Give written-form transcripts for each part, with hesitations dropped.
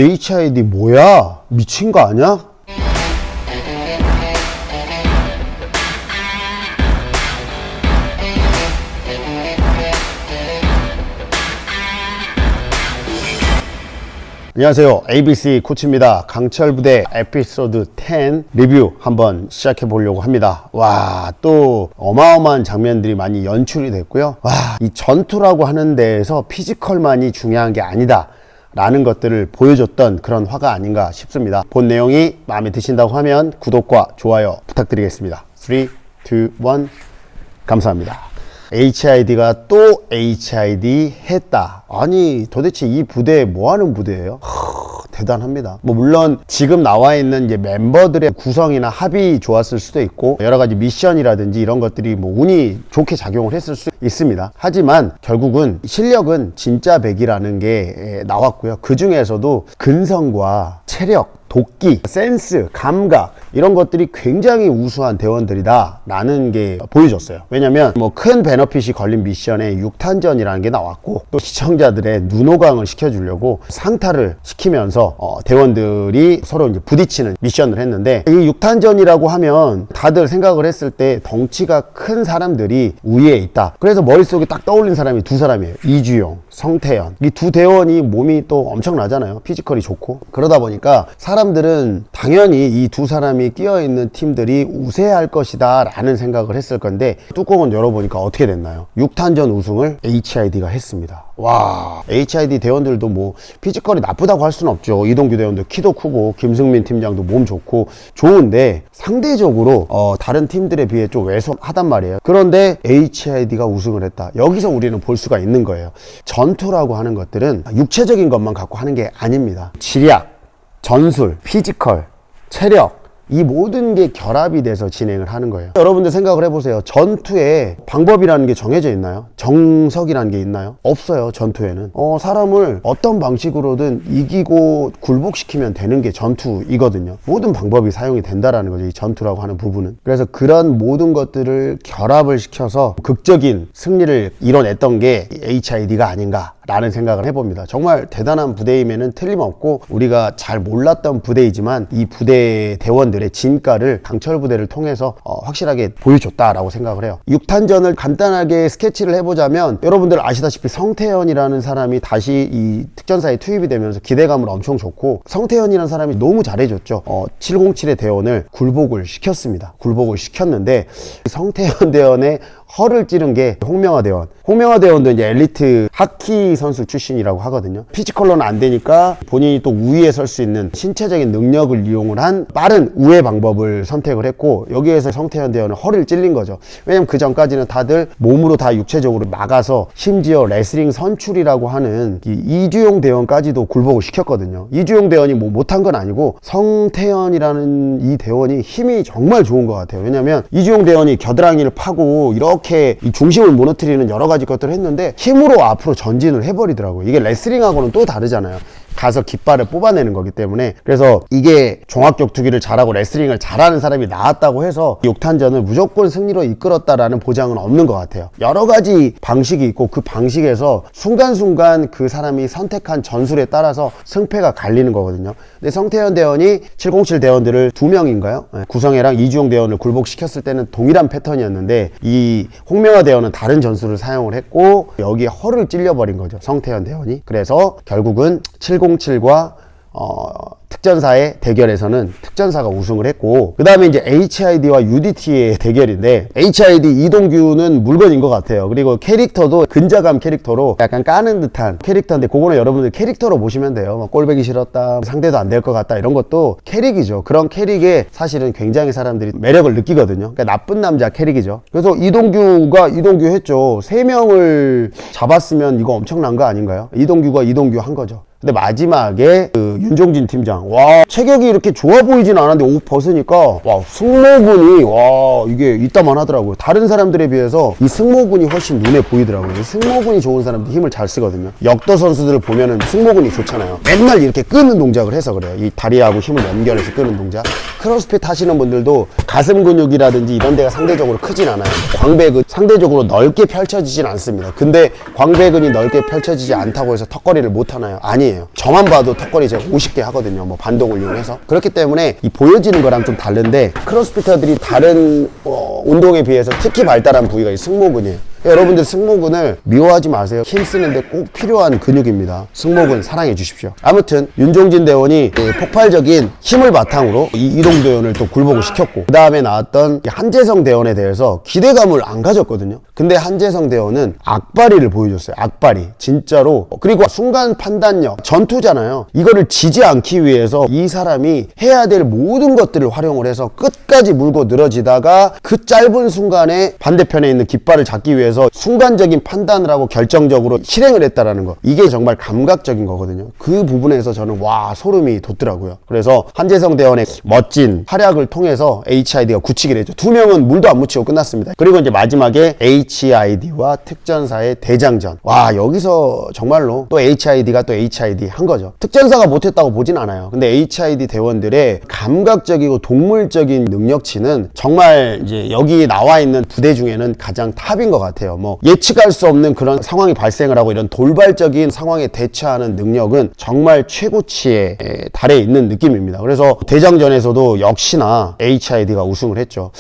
HID 뭐야? 미친 거 아니야? 안녕하세요, ABC 코치입니다. 강철부대 에피소드 10 리뷰 한번 시작해 보려고 합니다. 와, 또 어마어마한 장면들이 많이 연출이 됐고요. 와, 이 전투라고 하는 데에서 피지컬만이 중요한 게 아니다 라는 것들을 보여줬던 그런 화가 아닌가 싶습니다. 본 내용이 마음에 드신다고 하면 구독과 좋아요 부탁드리겠습니다. 3, 2, 1 감사합니다. HID가 또 HID 했다. 아니, 도대체 이 부대 뭐 하는 부대예요? 대단합니다. 뭐 물론 지금 나와 있는 이제 멤버들의 구성이나 합이 좋았을 수도 있고 여러 가지 미션이라든지 이런 것들이 뭐 운이 좋게 작용을 했을 수 있습니다. 하지만 결국은 실력은 진짜 100이라는 게 나왔고요. 그 중에서도 근성과 체력, 도끼, 센스, 감각 이런 것들이 굉장히 우수한 대원들이다 라는 게 보여줬어요. 왜냐면 뭐 큰 베너핏이 걸린 미션에 6탄전이라는 게 나왔고 또 시청자들의 눈호강을 시켜주려고 상타를 시키면서 대원들이 서로 이제 부딪히는 미션을 했는데, 이 6탄전이라고 하면 다들 생각을 했을 때 덩치가 큰 사람들이 우위에 있다. 그래서 머릿속에 딱 떠올린 사람이 두 사람이에요. 이주용, 성태현. 이 두 대원이 몸이 또 엄청나잖아요. 피지컬이 좋고. 그러다 보니까 사람들은 당연히 이 두 사람이 끼어있는 팀들이 우세할 것이다 라는 생각을 했을 건데, 뚜껑을 열어보니까 어떻게 됐나요? 6탄전 우승을 HID가 했습니다. 와, HID 대원들도 뭐 피지컬이 나쁘다고 할 수는 없죠. 이동규 대원도 키도 크고 김승민 팀장도 몸 좋고 좋은데 상대적으로 다른 팀들에 비해 좀 왜소하단 말이에요. 그런데 HID가 우승을 했다. 여기서 우리는 볼 수가 있는 거예요. 전투라고 하는 것들은 육체적인 것만 갖고 하는 게 아닙니다. 지략, 전술, 피지컬, 체력, 이 모든 게 결합이 돼서 진행을 하는 거예요. 여러분들 생각을 해보세요. 전투에 방법이라는 게 정해져 있나요? 정석이라는 게 있나요? 없어요. 전투에는 사람을 어떤 방식으로든 이기고 굴복시키면 되는 게 전투이거든요. 모든 방법이 사용이 된다라는 거죠, 이 전투라고 하는 부분은. 그래서 그런 모든 것들을 결합을 시켜서 극적인 승리를 이뤄냈던 게 HID가 아닌가 라는 생각을 해봅니다. 정말 대단한 부대임에는 틀림없고 우리가 잘 몰랐던 부대이지만 이 부대 대원들의 진가를 강철부대를 통해서 확실하게 보여줬다라고 생각을 해요. 6탄전을 간단하게 스케치를 해보자면, 여러분들 아시다시피 성태현이라는 사람이 다시 이 특전사에 투입이 되면서 기대감을 엄청 줬고, 성태현이라는 사람이 너무 잘해줬죠. 707의 대원을 굴복을 시켰습니다. 굴복을 시켰는데 성태현 대원의 허를 찌른 게 홍명화 대원. 홍명화 대원도 이제 엘리트 하키 선수 출신이라고 하거든요. 피지컬로는 안 되니까 본인이 또 우위에 설 수 있는 신체적인 능력을 이용을 한 빠른 우회 방법을 선택을 했고, 여기에서 성태현 대원은 허를 찔린 거죠. 왜냐면 그 전까지는 다들 몸으로 다 육체적으로 막아서 심지어 레슬링 선출이라고 하는 이 이주용 대원까지도 굴복을 시켰거든요. 이주용 대원이 뭐 못한 건 아니고 성태현이라는 이 대원이 힘이 정말 좋은 것 같아요. 왜냐면 이주용 대원이 겨드랑이를 파고 이렇게 이 중심을 무너뜨리는 여러 가지 것들을 했는데 힘으로 앞으로 전진을 해버리더라고요. 이게 레슬링하고는 또 다르잖아요. 가서 깃발을 뽑아내는 거기 때문에. 그래서 이게 종합격투기를 잘하고 레슬링을 잘하는 사람이 나왔다고 해서 6탄전을 무조건 승리로 이끌었다라는 보장은 없는 것 같아요. 여러 가지 방식이 있고 그 방식에서 순간순간 그 사람이 선택한 전술에 따라서 승패가 갈리는 거거든요. 근데 성태현 대원이 707 대원들을 2명인가요? 구성애랑 이주용 대원을 굴복시켰을 때는 동일한 패턴이었는데, 이 홍명화 대원은 다른 전술을 사용을 했고 여기에 허를 찔려버린 거죠, 성태현 대원이. 그래서 결국은 707과 특전사의 대결에서는 특전사가 우승을 했고, 그 다음에 이제 HID와 UDT의 대결인데, HID 이동규는 물건인 것 같아요. 그리고 캐릭터도 근자감 캐릭터로 약간 까는 듯한 캐릭터인데, 그거는 여러분들 캐릭터로 보시면 돼요. 막 꼴배기 싫었다, 상대도 안 될 것 같다, 이런 것도 캐릭이죠. 그런 캐릭에 사실은 굉장히 사람들이 매력을 느끼거든요. 그러니까 나쁜 남자 캐릭이죠. 그래서 이동규가 이동규 했죠. 3명을 잡았으면 이거 엄청난 거 아닌가요? 이동규가 이동규 한 거죠. 근데 마지막에 그 윤종진 팀장, 와, 체격이 이렇게 좋아 보이진 않았는데 옷 벗으니까 와, 승모근이 와, 이게 있다만 하더라고요. 다른 사람들에 비해서 이 승모근이 훨씬 눈에 보이더라고요. 이 승모근이 좋은 사람들이 힘을 잘 쓰거든요. 역도 선수들을 보면은 승모근이 좋잖아요. 맨날 이렇게 끄는 동작을 해서 그래요. 이 다리하고 힘을 연결해서 끄는 동작. 크로스핏 하시는 분들도 가슴 근육이라든지 이런 데가 상대적으로 크진 않아요. 광배근 상대적으로 넓게 펼쳐지진 않습니다. 근데 광배근이 넓게 펼쳐지지 않다고 해서 턱걸이를 못 하나요? 아니에요. 저만 봐도 턱걸이 제가 50개 하거든요. 뭐 반동을 이용해서. 그렇기 때문에 이 보여지는 거랑 좀 다른데, 크로스피터들이 다른 운동에 비해서 특히 발달한 부위가 이 승모근이에요. 여러분들 승모근을 미워하지 마세요. 힘쓰는데 꼭 필요한 근육입니다. 승모근 사랑해 주십시오. 아무튼 윤종진 대원이 폭발적인 힘을 바탕으로 이동 대원을 또 굴복을 시켰고, 그 다음에 나왔던 한재성 대원에 대해서 기대감을 안 가졌거든요. 근데 한재성 대원은 악바리를 보여줬어요. 악바리 진짜로. 그리고 순간 판단력, 전투잖아요. 이거를 지지 않기 위해서 이 사람이 해야 될 모든 것들을 활용을 해서 끝까지 물고 늘어지다가 그 짧은 순간에 반대편에 있는 깃발을 잡기 위해서 순간적인 판단을 하고 결정적으로 실행을 했다라는 거, 이게 정말 감각적인 거거든요. 그 부분에서 저는 와, 소름이 돋더라고요. 그래서 한재성 대원의 멋진 활약을 통해서 HID가 굳히게 되죠. 두 명은 물도 안 묻히고 끝났습니다. 그리고 이제 마지막에 HID와 특전사의 대장전. 와, 여기서 정말로 또 HID가 또 HID 한 거죠. 특전사가 못했다고 보진 않아요. 근데 HID 대원들의 감각적이고 동물적인 능력치는 정말 이제 여기 나와 있는 부대 중에는 가장 탑인 것 같아요. 뭐 예측할 수 없는 그런 상황이 발생을 하고 이런 돌발적인 상황에 대처하는 능력은 정말 최고치에 달해 있는 느낌입니다. 그래서 대장전에서도 역시나 HID가 우승을 했죠.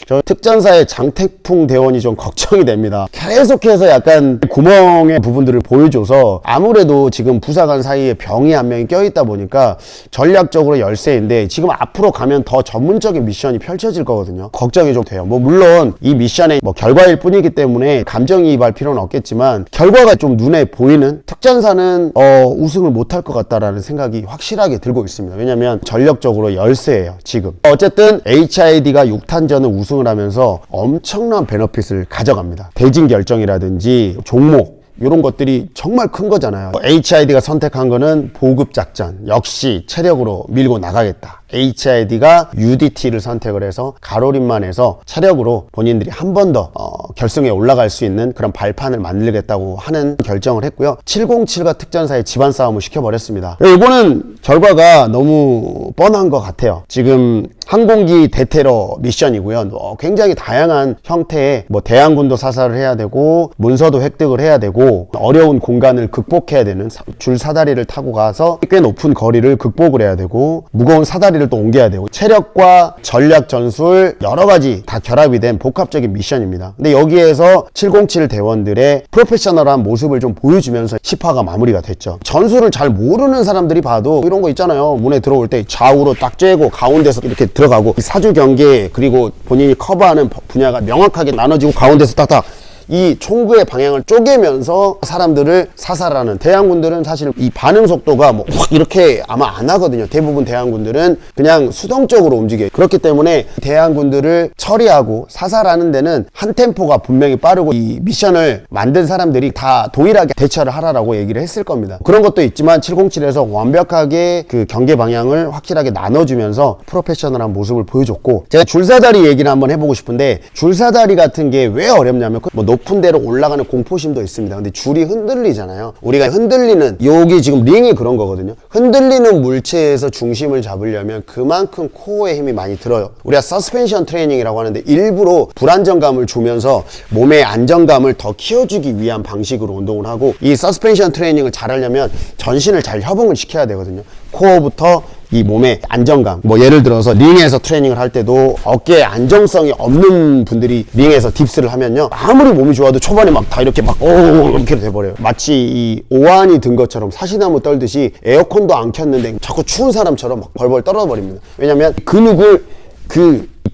저 특전사의 장태풍 대원이 좀 걱정이 됩니다. 계속해서 약간 구멍의 부분들을 보여줘서 아무래도 지금 부사관 사이에 병이 한 명이 껴있다 보니까 전략적으로 열세인데, 지금 앞으로 가면 더 전문적인 미션이 펼쳐질 거거든요. 걱정이 좀 돼요. 뭐 물론 이 미션의 뭐 결과일 뿐이기 때문에 감정이입할 필요는 없겠지만, 결과가 좀 눈에 보이는 특전사는 우승을 못할 것 같다라는 생각이 확실하게 들고 있습니다. 왜냐면 전력적으로 열세예요 지금. 어쨌든 HID가 6탄전을 우승을 하면서 엄청난 베너핏을 가져갑니다. 대진 결정이라든지 종목, 이런 것들이 정말 큰 거잖아요. HID가 선택한 거는 보급작전, 역시 체력으로 밀고 나가겠다. HID가 UDT를 선택을 해서 가로림만 해서 체력으로 본인들이 한 번 더 결승에 올라갈 수 있는 그런 발판을 만들겠다고 하는 결정을 했고요. 707과 특전사의 집안 싸움을 시켜버렸습니다. 이거는 결과가 너무 뻔한 것 같아요. 지금 항공기 대테러 미션이고요. 굉장히 다양한 형태의 뭐 대항군도 사살을 해야 되고, 문서도 획득을 해야 되고, 어려운 공간을 극복해야 되는, 줄 사다리를 타고 가서 꽤 높은 거리를 극복을 해야 되고, 무거운 사다리를 또 옮겨야 되고, 체력과 전략 전술 여러 가지 다 결합이 된 복합적인 미션입니다. 근데 여기에서 707 대원들의 프로페셔널한 모습을 좀 보여주면서 10화가 마무리가 됐죠. 전술을 잘 모르는 사람들이 봐도 이런 거 있잖아요. 문에 들어올 때 좌우로 딱 쬐고 가운데서 이렇게 들어가고, 사주 경계 그리고 본인이 커버하는 분야가 명확하게 나눠지고 가운데서 딱딱 이 총구의 방향을 쪼개면서 사람들을 사살하는, 대항군들은 사실 이 반응 속도가 뭐 이렇게 아마 안 하거든요. 대부분 대항군들은 그냥 수동적으로 움직여요. 그렇기 때문에 대항군들을 처리하고 사살하는 데는 한 템포가 분명히 빠르고, 이 미션을 만든 사람들이 다 동일하게 대처를 하라라고 얘기를 했을 겁니다. 그런 것도 있지만 707에서 완벽하게 그 경계 방향을 확실하게 나눠주면서 프로페셔널한 모습을 보여줬고, 제가 줄사다리 얘기를 한번 해보고 싶은데, 줄사다리 같은 게 왜 어렵냐면 뭐 높은 데로 올라가는 공포심도 있습니다. 근데 줄이 흔들리잖아요. 우리가 흔들리는, 여기 지금 링이 그런 거거든요. 흔들리는 물체에서 중심을 잡으려면 그만큼 코어에 힘이 많이 들어요. 우리가 서스펜션 트레이닝이라고 하는데, 일부러 불안정감을 주면서 몸의 안정감을 더 키워주기 위한 방식으로 운동을 하고, 이 서스펜션 트레이닝을 잘 하려면 전신을 잘 협응을 시켜야 되거든요. 코어부터 이 몸의 안정감, 뭐 예를 들어서 링에서 트레이닝을 할 때도 어깨에 안정성이 없는 분들이 링에서 딥스를 하면요, 아무리 몸이 좋아도 초반에 막 다 이렇게 막 이렇게 돼버려요. 마치 이 오한이 든 것처럼, 사시나무 떨듯이 에어컨도 안 켰는데 자꾸 추운 사람처럼 막 벌벌 떨어버립니다. 왜냐면 근육을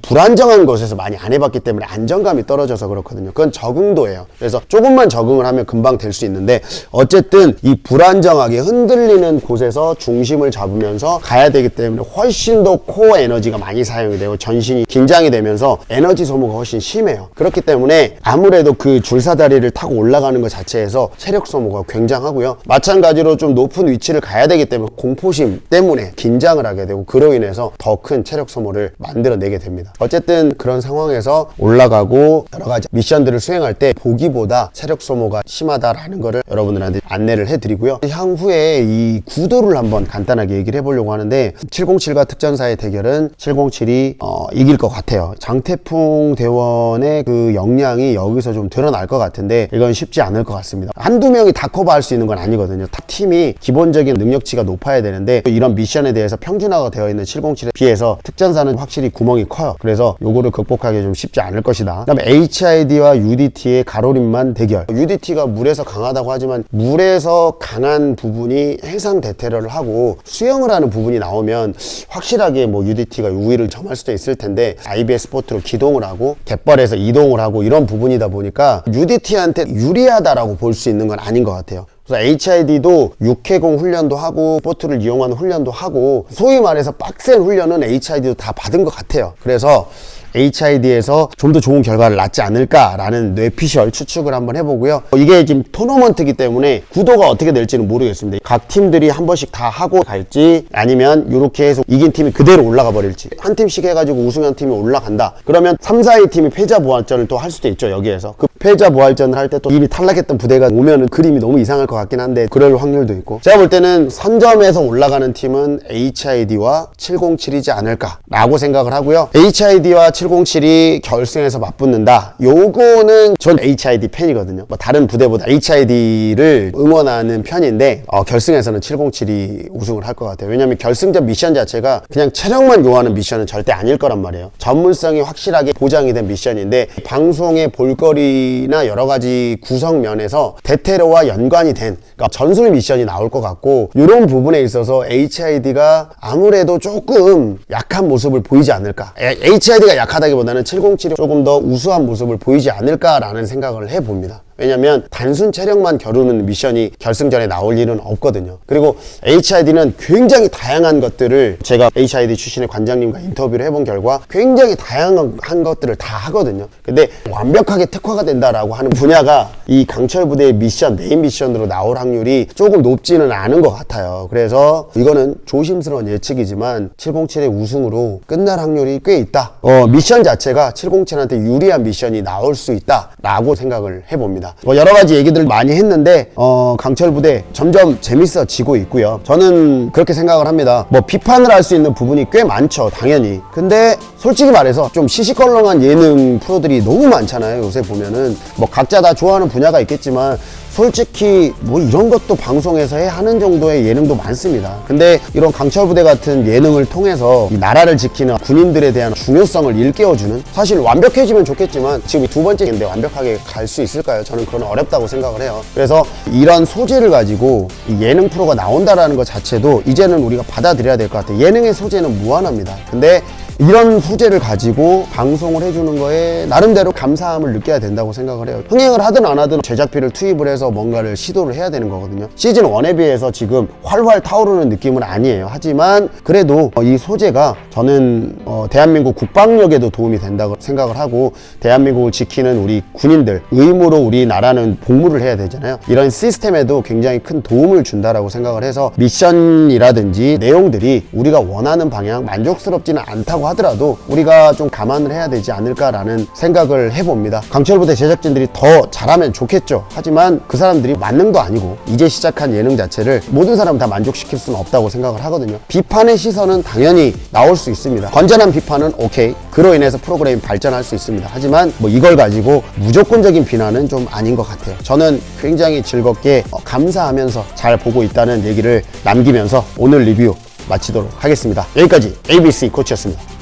불안정한 것에서 많이 안 해봤기 때문에 안정감이 떨어져서 그렇거든요. 그건 적응도예요. 그래서 조금만 적응을 하면 금방 될 수 있는데, 어쨌든 이 불안정하게 흔들리는 곳에서 중심을 잡으면서 가야 되기 때문에 훨씬 더 코어 에너지가 많이 사용이 되고, 전신이 긴장이 되면서 에너지 소모가 훨씬 심해요. 그렇기 때문에 아무래도 그 줄사다리를 타고 올라가는 것 자체에서 체력 소모가 굉장하고요. 마찬가지로 좀 높은 위치를 가야 되기 때문에 공포심 때문에 긴장을 하게 되고, 그로 인해서 더 큰 체력 소모를 만들어내게 됩니다. 같습니다. 어쨌든 그런 상황에서 올라가고 여러 가지 미션들을 수행할 때 보기보다 체력 소모가 심하다라는 거를 여러분들한테 안내를 해드리고요. 향후에 이 구도를 한번 간단하게 얘기를 해보려고 하는데 707과 특전사의 대결은 707이 이길 것 같아요. 장태풍 대원의 그 역량이 여기서 좀 드러날 것 같은데 이건 쉽지 않을 것 같습니다. 한두 명이 다 커버할 수 있는 건 아니거든요. 타 팀이 기본적인 능력치가 높아야 되는데 이런 미션에 대해서 평준화가 되어 있는 707에 비해서 특전사는 확실히 구멍이 커요. 그래서 요거를 극복하기 좀 쉽지 않을 것이다. 그 다음에 HID와 UDT의 가로림만 대결. UDT가 물에서 강하다고 하지만 물에서 강한 부분이 해상 대테러를 하고 수영을 하는 부분이 나오면 확실하게 뭐 UDT가 우위를 점할 수도 있을 텐데 IBS 보트로 기동을 하고 갯벌에서 이동을 하고 이런 부분이다 보니까 UDT한테 유리하다라고 볼 수 있는 건 아닌 것 같아요. 그래서 HID도 육해공 훈련도 하고 보트를 이용하는 훈련도 하고 소위 말해서 빡센 훈련은 HID도 다 받은 것 같아요. 그래서 HID에서 좀 더 좋은 결과를 낳지 않을까라는 뇌피셜 추측을 한번 해보고요. 이게 지금 토너먼트이기 때문에 구도가 어떻게 될지는 모르겠습니다. 각 팀들이 한 번씩 다 하고 갈지 아니면 이렇게 해서 이긴 팀이 그대로 올라가 버릴지 한 팀씩 해가지고 우승한 팀이 올라간다. 그러면 3, 4위 팀이 패자 부활전을 또 할 수도 있죠. 여기에서 그 패자 부활전을 할 때 또 이미 탈락했던 부대가 오면은 그림이 너무 이상할 것 같긴 한데 그럴 확률도 있고 제가 볼 때는 선점에서 올라가는 팀은 HID와 707이지 않을까라고 생각을 하고요. HID와 707이 결승에서 맞붙는다. 요거는 전 HID 팬이거든요. 뭐 다른 부대보다 HID를 응원하는 편인데 결승에서는 707이 우승을 할 것 같아요. 왜냐면 결승전 미션 자체가 그냥 체력만 요하는 미션은 절대 아닐 거란 말이에요. 전문성이 확실하게 보장이 된 미션인데 방송의 볼거리나 여러 가지 구성 면에서 대테러와 연관이 된 그러니까 전술 미션이 나올 것 같고 이런 부분에 있어서 HID가 아무래도 조금 약한 모습을 보이지 않을까. HID가 약하다기보다는 707이 조금 더 우수한 모습을 보이지 않을까라는 생각을 해봅니다. 왜냐면 단순 체력만 겨루는 미션이 결승전에 나올 일은 없거든요. 그리고 HID는 굉장히 다양한 것들을 제가 HID 출신의 관장님과 인터뷰를 해본 결과 굉장히 다양한 것들을 다 하거든요. 근데 완벽하게 특화가 된다라고 하는 분야가 이 강철 부대의 미션, 메인 미션으로 나올 확률이 조금 높지는 않은 것 같아요. 그래서 이거는 조심스러운 예측이지만 707의 우승으로 끝날 확률이 꽤 있다. 미션 자체가 707한테 유리한 미션이 나올 수 있다라고 생각을 해봅니다. 여러 가지 얘기들을 많이 했는데 강철 부대 점점 재밌어지고 있고요. 저는 그렇게 생각을 합니다. 뭐 비판을 할 수 있는 부분이 꽤 많죠, 당연히. 근데 솔직히 말해서 좀 시시껄렁한 예능 프로들이 너무 많잖아요. 요새 보면은 뭐 각자 다 좋아하는 분야가 있겠지만 솔직히 뭐 이런 것도 방송에서 하는 정도의 예능도 많습니다. 근데 이런 강철부대 같은 예능을 통해서 이 나라를 지키는 군인들에 대한 중요성을 일깨워주는 사실 완벽해지면 좋겠지만 지금 두 번째인데 완벽하게 갈 수 있을까요? 저는 그건 어렵다고 생각을 해요. 그래서 이런 소재를 가지고 이 예능 프로가 나온다라는 것 자체도 이제는 우리가 받아들여야 될 것 같아요. 예능의 소재는 무한합니다. 근데 이런 소재를 가지고 방송을 해주는 거에 나름대로 감사함을 느껴야 된다고 생각을 해요. 흥행을 하든 안 하든 제작비를 투입을 해서 뭔가를 시도를 해야 되는 거거든요. 시즌 1에 비해서 지금 활활 타오르는 느낌은 아니에요. 하지만 그래도 이 소재가 저는 대한민국 국방력에도 도움이 된다고 생각을 하고 대한민국을 지키는 우리 군인들 의무로 우리나라는 복무를 해야 되잖아요. 이런 시스템에도 굉장히 큰 도움을 준다라고 생각을 해서 미션이라든지 내용들이 우리가 원하는 방향 만족스럽지는 않다고 하더라도 우리가 좀 감안을 해야 되지 않을까라는 생각을 해봅니다. 강철부대 제작진들이 더 잘하면 좋겠죠. 하지만 그 사람들이 만능도 아니고 이제 시작한 예능 자체를 모든 사람 다 만족시킬 수는 없다고 생각을 하거든요. 비판의 시선은 당연히 나올 수 있습니다. 건전한 비판은 오케이. 그로 인해서 프로그램이 발전할 수 있습니다. 하지만 뭐 이걸 가지고 무조건적인 비난은 좀 아닌 것 같아요. 저는 굉장히 즐겁게 감사하면서 잘 보고 있다는 얘기를 남기면서 오늘 리뷰 마치도록 하겠습니다. 여기까지 ABC 코치였습니다.